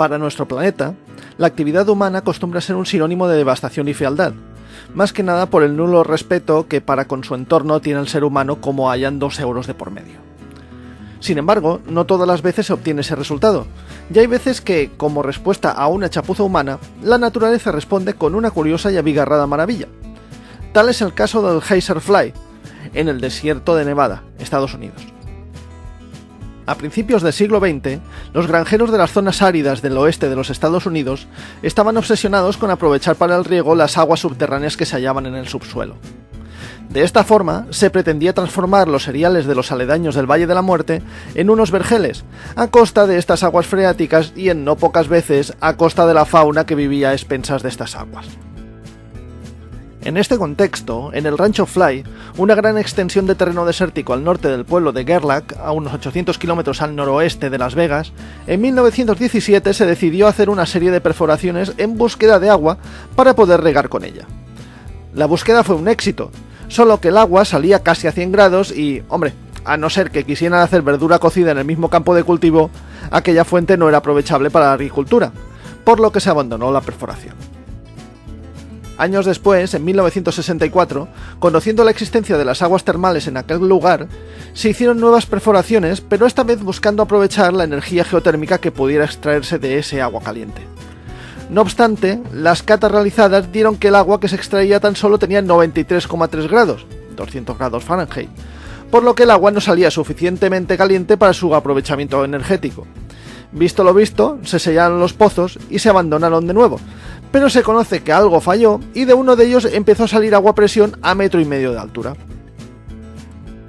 Para nuestro planeta, la actividad humana acostumbra ser un sinónimo de devastación y fealdad, más que nada por el nulo respeto que para con su entorno tiene el ser humano como hayan 2 euros de por medio. Sin embargo, no todas las veces se obtiene ese resultado, y hay veces que, como respuesta a una chapuza humana, la naturaleza responde con una curiosa y abigarrada maravilla. Tal es el caso del Geyser Fly, en el desierto de Nevada, Estados Unidos. A principios del siglo XX, los granjeros de las zonas áridas del oeste de los Estados Unidos estaban obsesionados con aprovechar para el riego las aguas subterráneas que se hallaban en el subsuelo. De esta forma, se pretendía transformar los cereales de los aledaños del Valle de la Muerte en unos vergeles, a costa de estas aguas freáticas y en no pocas veces a costa de la fauna que vivía a expensas de estas aguas. En este contexto, en el rancho Fly, una gran extensión de terreno desértico al norte del pueblo de Gerlach, a unos 800 kilómetros al noroeste de Las Vegas, en 1917 se decidió hacer una serie de perforaciones en búsqueda de agua para poder regar con ella. La búsqueda fue un éxito, solo que el agua salía casi a 100 grados y, hombre, a no ser que quisieran hacer verdura cocida en el mismo campo de cultivo, aquella fuente no era aprovechable para la agricultura, por lo que se abandonó la perforación. Años después, en 1964, conociendo la existencia de las aguas termales en aquel lugar, se hicieron nuevas perforaciones, pero esta vez buscando aprovechar la energía geotérmica que pudiera extraerse de ese agua caliente. No obstante, las catas realizadas dieron que el agua que se extraía tan solo tenía 93,3 grados, 200 grados Fahrenheit, por lo que el agua no salía suficientemente caliente para su aprovechamiento energético. Visto lo visto, se sellaron los pozos y se abandonaron de nuevo, pero se conoce que algo falló y de uno de ellos empezó a salir agua a presión a 1,5 metros de altura.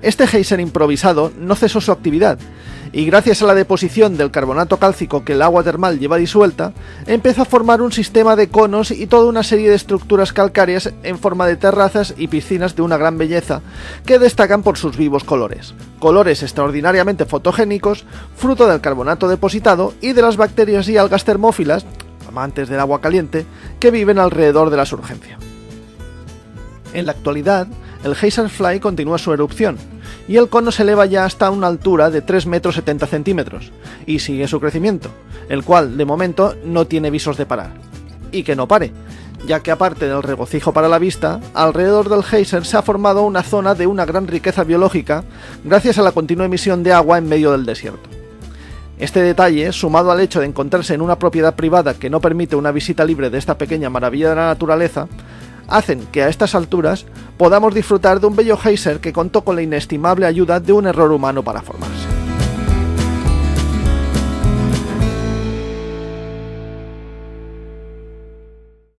Este geyser improvisado no cesó su actividad, y gracias a la deposición del carbonato cálcico que el agua termal lleva disuelta, empezó a formar un sistema de conos y toda una serie de estructuras calcáreas en forma de terrazas y piscinas de una gran belleza, que destacan por sus vivos colores. Colores extraordinariamente fotogénicos, fruto del carbonato depositado y de las bacterias y algas termófilas, amantes del agua caliente, que viven alrededor de la surgencia. En la actualidad, el Geyser Fly continúa su erupción, y el cono se eleva ya hasta una altura de 3,70 metros, y sigue su crecimiento, el cual, de momento, no tiene visos de parar. Y que no pare, ya que aparte del regocijo para la vista, alrededor del geyser se ha formado una zona de una gran riqueza biológica, gracias a la continua emisión de agua en medio del desierto. Este detalle, sumado al hecho de encontrarse en una propiedad privada que no permite una visita libre de esta pequeña maravilla de la naturaleza, hacen que a estas alturas podamos disfrutar de un bello geyser que contó con la inestimable ayuda de un error humano para formar.